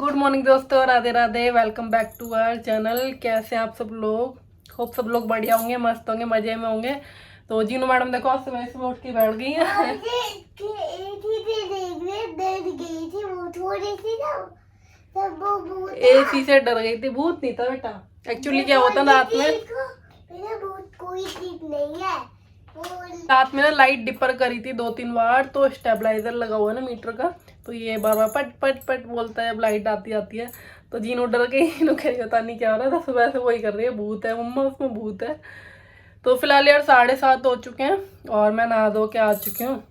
Good morning दोस्तों, Radhe Radhe. Welcome back to our channel. कैसे हैं आप सब लोग? होप सब लोग बढ़िया होंगे, मस्त होंगे, मजे में होंगे। तो जीनू मैडम देखो सुबह सुबह उठ के बैठ गई है। एसी से डर गई थी, भूत नहीं था बेटा। एक्चुअली क्या होता रात में, कोई चीज नहीं है। रात में ना लाइट डिपर करी थी 2-3 बार, तो स्टेबलाइजर लगा हुआ है ना मीटर का, तो ये बार बार पट पट पट बोलता है। अब लाइट आती आती है तो जीनू डर गई। इन्हों कह रही पता नहीं क्या हो रहा था, सुबह से वही कर रही है, भूत है मम्मा, उसमें भूत है। तो फिलहाल यार 7:30 हो चुके हैं और मैं नहा धो के आ चुकी हूँ।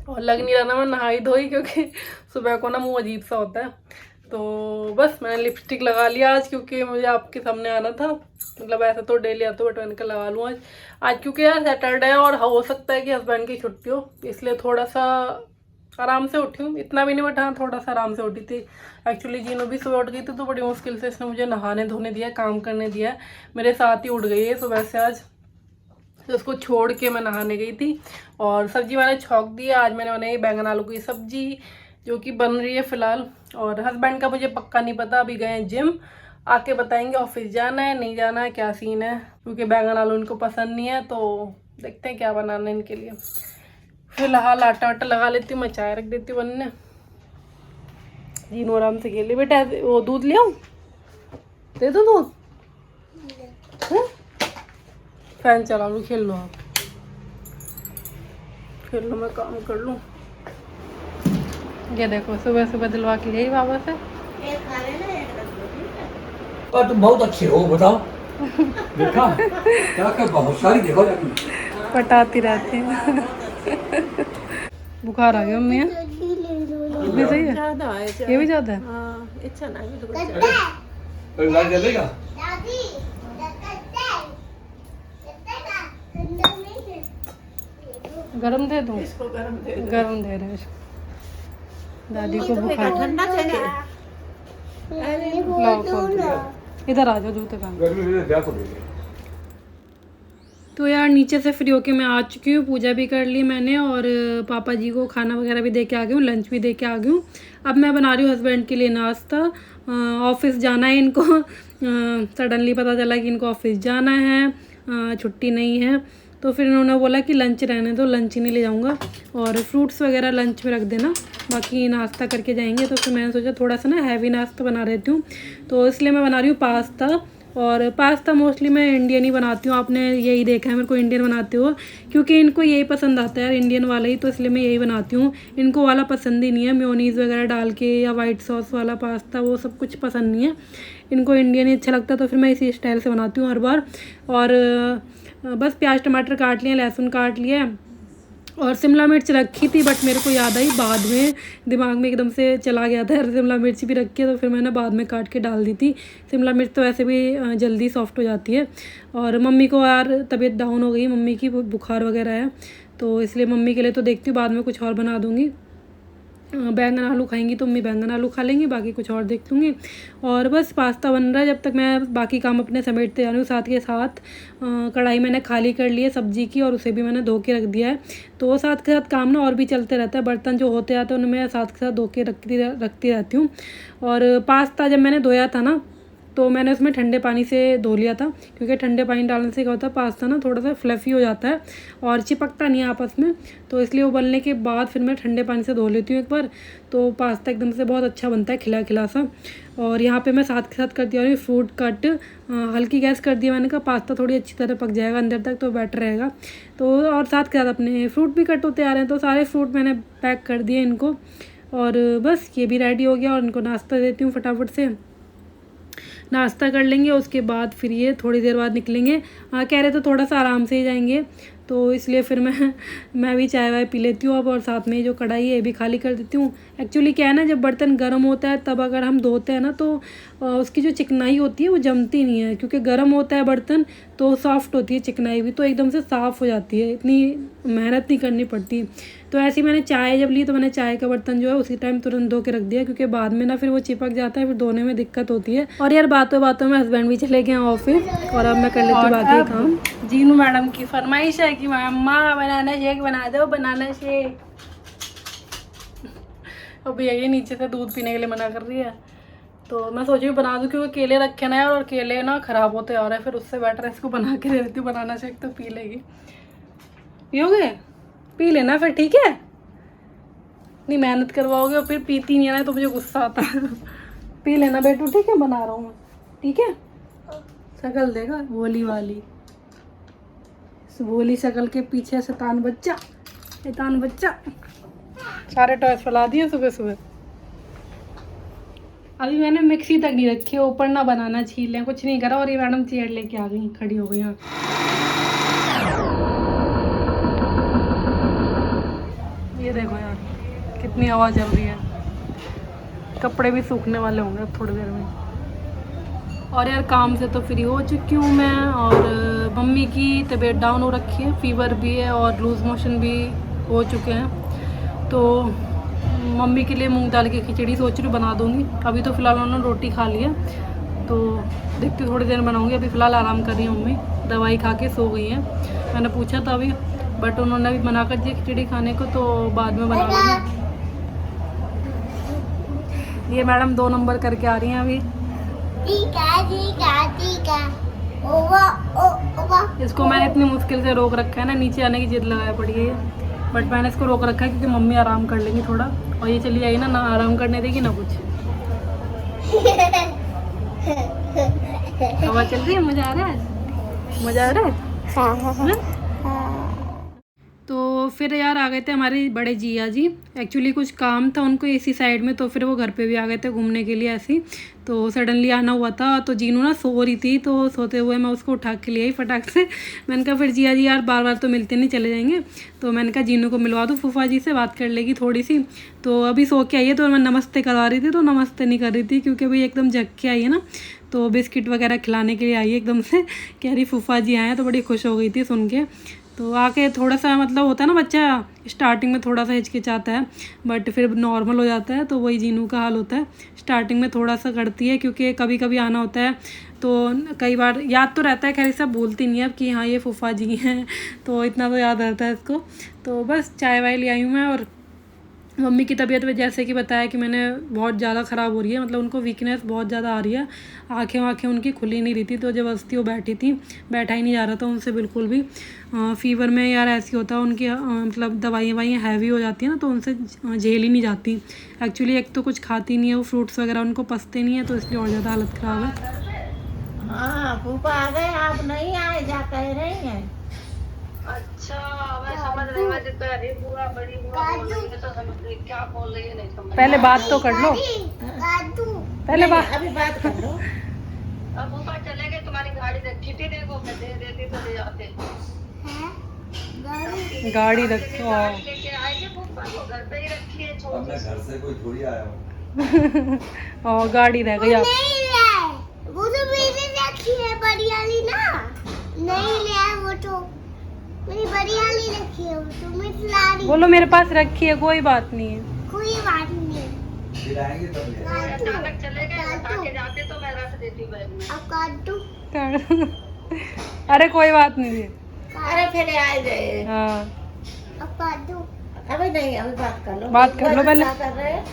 और लग नहीं रहा ना मैं नहाई धोई, क्योंकि सुबह को ना मुँह अजीब सा होता है। तो बस मैंने लिपस्टिक लगा लिया आज, क्योंकि मुझे आपके सामने आना था। मतलब ऐसे तो डेली आता हूँ, बट मैंने कहा लगा लूँ आज क्योंकि यार सैटरडे है और हो सकता है कि हस्बैंड की छुट्टी हो, इसलिए थोड़ा सा आराम से उठी हूँ। इतना भी नहीं, बट हाँ थोड़ा सा आराम से उठी थी। एक्चुअली जीनू भी सुबह उठ गई थी, तो बड़ी मुश्किल से इसने मुझे नहाने धोने दिया, काम करने दिया। मेरे साथ ही उठ गई है सुबह से आज, तो उसको छोड़ के मैं नहाने गई थी। और सब्जी मैंने छौंक दी। आज मैंने बनाई बैंगन आलू की सब्जी, जो कि बन रही है फिलहाल। और हस्बैंड का मुझे पक्का नहीं पता, अभी गए हैं जिम, आके बताएंगे ऑफिस जाना है नहीं जाना है, क्या सीन है। क्योंकि बैंगन आलू इनको पसंद नहीं है, तो देखते हैं क्या बनाना है इनके लिए। फिलहाल आटा वाटा लगा लेती हूँ, मैं चाय रख देती हूँ बनने। जीनू आराम से खेले। बेटा वो दूध ले आऊँ, दे दो दूध। फैन चला लूँ, खेल लो आप, खेल लो, मैं काम कर लूँ। ये देखो सुबह सुबह दिलवा के गई बाबा से। और तुम बहुत अच्छे हो, बताओ। देखा क्या क्या बहुत सारी देखो जाती पटाती रहती है। बुखार आ गया मम्मी, ये भी सही है, ज्यादा है ये भी ज्यादा है। हाँ, अच्छा ना भी तो है। लाइट जलेगा। गरम दे दूँ? इसको गरम दे दो। गरम दे रहे हैं। दादी को बुखार। ठंडा चाहिए। लाओ खोल दो। इधर आ जाओ जूते पहन। गर्मी में क्या करोगे? तो यार नीचे से फ्री होके मैं आ चुकी हूँ, पूजा भी कर ली मैंने, और पापा जी को खाना वगैरह भी दे के आ गई हूँ, लंच भी दे के आ गई हूँ। अब मैं बना रही हूँ हस्बैंड के लिए नाश्ता। ऑफिस जाना है इनको। सडनली पता चला कि इनको ऑफिस जाना है, छुट्टी नहीं है। तो फिर इन्होंने बोला कि लंच रहने दो, लंच ही नहीं ले जाऊँगा, और फ्रूट्स वगैरह लंच में रख देना, बाकी नाश्ता करके जाएंगे। तो फिर मैंने सोचा थोड़ा सा ना हैवी नाश्ता बना देती हूँ, तो इसलिए मैं बना रही हूँ पास्ता। और पास्ता मोस्टली मैं इंडियन ही बनाती हूँ, आपने यही देखा है मेरे को इंडियन बनाते हो, क्योंकि इनको यही पसंद आता है यार, इंडियन वाला ही, तो इसलिए मैं यही बनाती हूँ। इनको वाला पसंद ही नहीं है, मेयोनीज़ वगैरह डाल के या वाइट सॉस वाला पास्ता, वो सब कुछ पसंद नहीं है इनको, इंडियन ही अच्छा लगता है। तो फिर मैं इसी स्टाइल से बनाती हूँ हर बार। और बस प्याज टमाटर काट लिए, लहसुन काट लिया, और शिमला मिर्च रखी थी, बट मेरे को याद आई बाद में, दिमाग में एकदम से चला गया था यार शिमला मिर्च भी रखी है, तो फिर मैंने बाद में काट के डाल दी थी। शिमला मिर्च तो वैसे भी जल्दी सॉफ्ट हो जाती है। और मम्मी को यार तबीयत डाउन हो गई, मम्मी की बुखार वगैरह है, तो इसलिए मम्मी के लिए तो देखती हूँ बाद में कुछ और बना दूँगी। बैंगन आलू खाएंगी तो मम्मी बैंगन आलू खा लेंगी, बाकी कुछ और देख लूँगी। और बस पास्ता बन रहा है, जब तक मैं बाकी काम अपने समेटते जा रही हूँ। साथ के साथ कढ़ाई मैंने खाली कर ली है सब्ज़ी की, और उसे भी मैंने धो के रख दिया है। तो साथ के साथ काम ना और भी चलते रहता है, बर्तन जो होते आते हैं उनमें मैं साथ के साथ धो के रखती रहती हूँ। और पास्ता जब मैंने धोया था ना, तो मैंने उसमें ठंडे पानी से धो लिया था, क्योंकि ठंडे पानी डालने से क्या होता है, पास्ता ना थोड़ा सा फ्लफ़ी हो जाता है और चिपकता नहीं है आपस में। तो इसलिए उबलने के बाद फिर मैं ठंडे पानी से धो लेती हूँ एक बार, तो पास्ता एकदम से बहुत अच्छा बनता है, खिला खिला सा। और यहाँ पे मैं साथ के साथ कर दिया और फ्रूट कट, हल्की गैस कर दिया मैंने कहा पास्ता थोड़ी अच्छी तरह पक जाएगा अंदर तक, तो बेटर रहेगा। तो और साथ के साथ अपने फ्रूट भी कट होते आ रहे हैं, तो सारे फ्रूट मैंने पैक कर दिए इनको। और बस ये भी रेडी हो गया, और इनको नाश्ता देती हूँ फटाफट से। नाश्ता कर लेंगे, उसके बाद फिर ये थोड़ी देर बाद निकलेंगे। कह रहे तो थोड़ा सा आराम से ही जाएंगे, तो इसलिए फिर मैं भी चाय वाय पी लेती हूँ अब, और साथ में जो कढ़ाई है ये भी खाली कर देती हूँ। एक्चुअली क्या है ना, जब बर्तन गर्म होता है तब अगर हम धोते हैं ना, तो उसकी जो चिकनाई होती है वो जमती नहीं है, क्योंकि गर्म होता है बर्तन तो सॉफ्ट होती है चिकनाई भी, तो एकदम से साफ़ हो जाती है, इतनी मेहनत नहीं करनी पड़ती। तो ऐसे ही मैंने चाय जब ली, तो मैंने चाय का बर्तन जो है उसी टाइम तुरंत धो के रख दिया, क्योंकि बाद में ना फिर वो चिपक जाता है, फिर धोने में दिक्कत होती है। और यार बातों बातों में हस्बैंड भी चले गए ऑफिस, और अब मैं कर लेती हूँ बाकी काम। जीनू मैडम की फरमाइश है कि मम्मा बनाना शेक बना दो, बनाना शेक। अब भैया ये नीचे से दूध पीने के लिए मना कर रही है, तो मैं सोची बना दूँ क्योंकि केले रखे ना यार, और केले ना ख़राब होते आ रहे हैं, फिर उससे बेटर है इसको बना के दे देती हूँ। बनाना शेक तो पी लेगी। पियोगे? पी लेना फिर, ठीक है? नहीं मेहनत करवाओगे और फिर पीती नहीं है ना तो मुझे गुस्सा आता है। पी लेना बेटू, ठीक है? बना रहा हूँ मैं, ठीक है? शक्ल देगा भोली वाली, इस भोली शक्ल के पीछे शैतान बच्चा, शैतान बच्चा। सारे टॉयज फैला दिए सुबह सुबह। अभी मैंने मिक्सी तक नहीं रखी है, ऊपर ना बनाना छील लें, कुछ नहीं करा। और ये मैडम चेयर लेके आ गई, खड़ी हो गई यहाँ। ये देखो यार कितनी हवा चल रही है। कपड़े भी सूखने वाले होंगे अब थोड़ी देर में। और यार काम से तो फ्री हो चुकी हूँ मैं, और मम्मी की तबीयत डाउन हो रखी है, फीवर भी है और लूज़ मोशन भी हो चुके हैं। तो मम्मी के लिए मूंग दाल की खिचड़ी सोच रही हूँ बना दूँगी। अभी तो फ़िलहाल उन्होंने रोटी खा ली है, तो देखती हूँ थोड़ी देर बनाऊँगी। अभी फ़िलहाल आराम कर रही हूँ मम्मी, दवाई खा के सो गई हैं। मैंने पूछा था अभी, बट उन्होंने अभी मना कर दिया खिचड़ी खाने को, तो बाद में बना लूँगी। ये मैडम 2 नंबर करके आ रही हैं अभी। ठीक है। ओवा। इसको मैंने इतनी मुश्किल से रोक रखा है ना, नीचे आने की जिद लगाया पड़ी है, बट मैंने इसको रोक रखा है क्योंकि मम्मी आराम कर लेंगी थोड़ा। और ये चली आई ना आराम करने देगी ना कुछ। हवा चल रही है, मज़ा आ रहा है, मज़ा आ रहा है। तो फिर यार आ गए थे हमारे बड़े जिया जी। एक्चुअली कुछ काम था उनको इसी साइड में, तो फिर वो घर पे भी आ गए थे घूमने के लिए ऐसे ही। तो सडनली आना हुआ था, तो जीनू ना सो रही थी, तो सोते हुए मैं उसको उठा के ले आई फटाक से। मैंने कहा फिर जिया जी यार बार बार तो मिलते नहीं, चले जाएंगे। तो मैंने कहा जीनू को मिलवा दूँ, फूफा जी से बात कर लेगी थोड़ी सी। तो अभी सो के आई है, तो मैं नमस्ते करवा रही थी, तो नमस्ते नहीं कर रही थी क्योंकि अभी एकदम जग के आई है ना। तो बिस्किट वगैरह खिलाने के लिए आई है एकदम से, कह रही फूफा जी आए हैं, तो बड़ी खुश हो गई थी सुन के। तो आके थोड़ा सा मतलब होता है ना, बच्चा स्टार्टिंग में थोड़ा सा हिचकिचाता है, बट फिर नॉर्मल हो जाता है। तो वही जीनू का हाल होता है, स्टार्टिंग में थोड़ा सा करती है क्योंकि कभी कभी आना होता है, तो कई बार याद तो रहता है, खैर सब भूलती नहीं है अब कि हाँ ये फूफा जी हैं, तो इतना तो याद रहता है इसको। तो बस चाय वाय ले आई हूँ मैं। और मम्मी की तबीयत में जैसे कि बताया कि मैंने बहुत ज़्यादा ख़राब हो रही है, मतलब उनको वीकनेस बहुत ज़्यादा आ रही है, आँखें उनकी खुली नहीं रही थी, तो ज़बरदस्ती वो बैठी थी, बैठा ही नहीं जा रहा था उनसे बिल्कुल भी। फ़ीवर में यार ऐसे होता है उनकी मतलब दवाइयाँ हैवी हो जाती है ना, तो उनसे झेल ही नहीं जाती। एक्चुअली एक तो कुछ खाती नहीं है वो, फ्रूट्स वगैरह उनको पचते नहीं है, तो इसलिए और ज़्यादा हालत ख़राब है। हाँ फूफा आ गए, आप नहीं आए जा कह रही हैं। अच्छा मैं समझ रही, मैं जितना अरे बुआ बड़ी बुआ बोल रही है तो समझ रही क्या बोल रही है, नहीं समझ। पहले बात तो कर लो, पहले बात। अभी बात कर लो। अब ऊपर चले गए, तुम्हारी गाड़ी रखी थी, देखो मैं दे देती तो ले जाते। गाड़ी रखो, गाड़ी लेके आएंगे फूफा को, घर पे ही रखी है छोटी। मैं घर से कोई थोड़ी आया हूँ। और गाड़ी रह गई आप। वो तो मेरे रखी है बड़ी वाली ना, नहीं ले आए वो तो मेरी बड़ी वाली रखी है, वो तो मैं चला रही। बोलो मेरे पास रखी है, कोई बात नहीं है, कोई बात नहीं है। फिर आएंगे तब ले आएंगे। अचानक चले गए, उठा के जाते तो मैं रख देती बैग में। अब काट दूं? अरे कोई बात नहीं है। अरे फिर आ गए। हाँ अब काट दूं? अभी नहीं, अभी बात कर लो, बात कर लो पहले। क्या कर रहे हैं?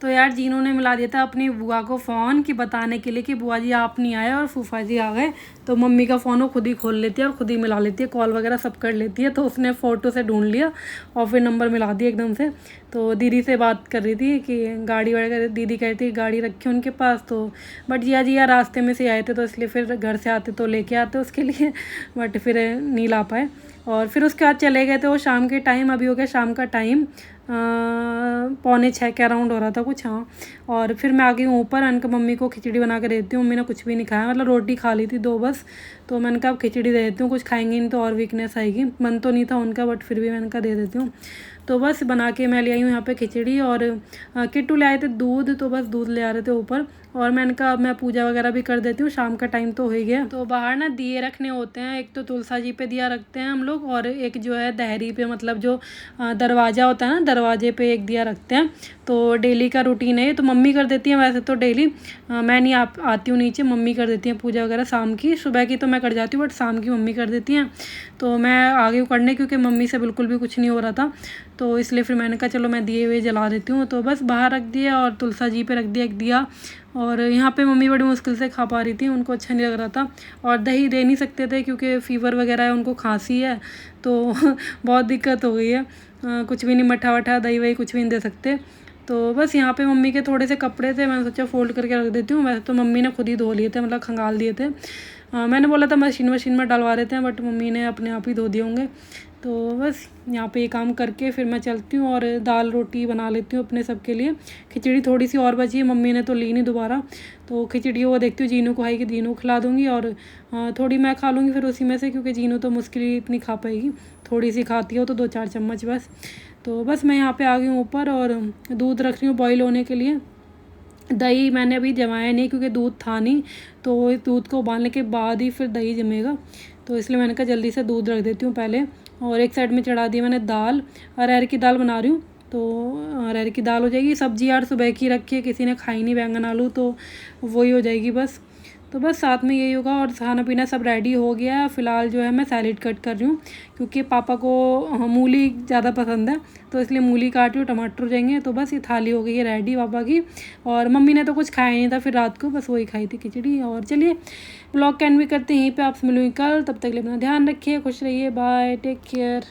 तो यार जीनू ने मिला दिया था अपनी बुआ को फ़ोन कि बताने के लिए कि बुआ जी आप नहीं आए और फूफा जी आ गए। तो मम्मी का फ़ोन वो खुद ही खोल लेती है और खुद ही मिला लेती है, कॉल वगैरह सब कर लेती है। तो उसने फ़ोटो से ढूंढ लिया और फिर नंबर मिला दिया एकदम से। तो दीदी से बात कर रही थी कि गाड़ी वगैरह, दीदी कहती गाड़ी रखी उनके पास, तो बट जिया जी यार रास्ते में से आए थे, तो इसलिए फिर घर से आते तो लेके आते उसके लिए, बट फिर नहीं ला पाए। और फिर उसके बाद चले गए थे वो शाम के टाइम, अभी हो गया शाम का टाइम 5:45 के अराउंड हो रहा था कुछ। हाँ, और फिर मैं आ गई हूँ ऊपर, मैंने कहा मम्मी को खिचड़ी बना के देती हूँ। मम्मी ने कुछ भी नहीं खाया, मतलब रोटी खा ली थी 2 बस, तो मैंने कहा अब खिचड़ी दे देती हूँ, कुछ खाएंगी नहीं तो और वीकनेस आएगी। मन तो नहीं था उनका, बट फिर भी मैंने कहा दे देती हूँ। तो बस बना के मैं ले आई हूँ यहाँ पे खिचड़ी, और किट्टू ले आए थे दूध, तो बस दूध ले आ रहे थे ऊपर। और मैंने कहा अब मैं पूजा वगैरह भी कर देती हूँ, शाम का टाइम तो हो ही गया। तो बाहर ना दिए रखने होते हैं, एक तो तुलसा जी पे दिया रखते हैं हम लोग, और एक जो है दहरी पे, मतलब जो दरवाज़ा होता है ना, दरवाजे पे एक दिया रखते हैं। तो डेली का रूटीन है ये, तो मम्मी कर देती है वैसे तो डेली, मैं नहीं आती हूँ नीचे, मम्मी कर देती हैं पूजा वगैरह शाम की। सुबह की तो मैं कर जाती हूँ, बट शाम की मम्मी कर देती हैं। तो मैं आ गई हूँ करने, क्योंकि मम्मी से बिल्कुल भी कुछ नहीं हो रहा था। तो इसलिए फिर मैंने कहा चलो मैं दिए हुए जला देती हूँ। तो बस बाहर रख दिया और तुलसा जी पे रख दिया एक दिया। और यहाँ पे मम्मी बड़ी मुश्किल से खा पा रही थी, उनको अच्छा नहीं लग रहा था और दही दे नहीं सकते थे क्योंकि फ़ीवर वगैरह है, उनको खांसी है तो बहुत दिक्कत हो गई है। कुछ भी नहीं, मट्ठा वट्ठा दही वही कुछ भी नहीं दे सकते। तो बस यहाँ पे मम्मी के थोड़े से कपड़े थे, मैंने सोचा फ़ोल्ड करके रख देती हूँ। वैसे तो मम्मी ने खुद ही धो लिए थे, मतलब खंगाल दिए थे। मैंने बोला था मशीन में डलवा देते हैं, बट मम्मी ने अपने आप ही धो दिए होंगे। तो बस यहाँ पे ये काम करके फिर मैं चलती हूँ और दाल रोटी बना लेती हूँ अपने सब के लिए। खिचड़ी थोड़ी सी और बची है, मम्मी ने तो ली नहीं दोबारा, तो खिचड़ी वो देखती हूँ जीनू को कि जीनू खिला दूँगी और थोड़ी मैं खा लूँगी फिर उसी में से, क्योंकि जीनू तो मुश्किल ही इतनी खा पाएगी, थोड़ी सी खाती हो तो 2-4 चम्मच बस। तो बस मैं यहाँ पे आ गई हूँ ऊपर और दूध रख रही हूँ बॉईल होने के लिए। दही मैंने अभी जमाया नहीं क्योंकि दूध था नहीं, तो दूध को उबालने के बाद ही फिर दही जमेगा, तो इसलिए मैंने कहा जल्दी से दूध रख देती हूँ पहले। और एक साइड में चढ़ा दी मैंने दाल, अरहर की दाल बना रही हूँ, तो अरहर की दाल हो जाएगी। सब्जी यार सुबह की रखी है, किसी ने खाई नहीं बैंगन आलू, तो वही हो जाएगी बस। तो बस साथ में यही होगा और खाना पीना सब रेडी हो गया है। फ़िलहाल जो है मैं सैलेड कट कर रही हूँ क्योंकि पापा को मूली ज़्यादा पसंद है, तो इसलिए मूली काट रही हूँ, टमाटर हो जाएंगे। तो बस ये थाली हो गई है रेडी पापा की। और मम्मी ने तो कुछ खाया नहीं था फिर रात को, बस वही खाई थी खिचड़ी। और चलिए ब्लॉग कैन भी करते हैं यहीं पे, आपसे मिलूँगी कल, तब तक के लिए अपना ध्यान रखिए, खुश रहिए, बाय, टेक केयर।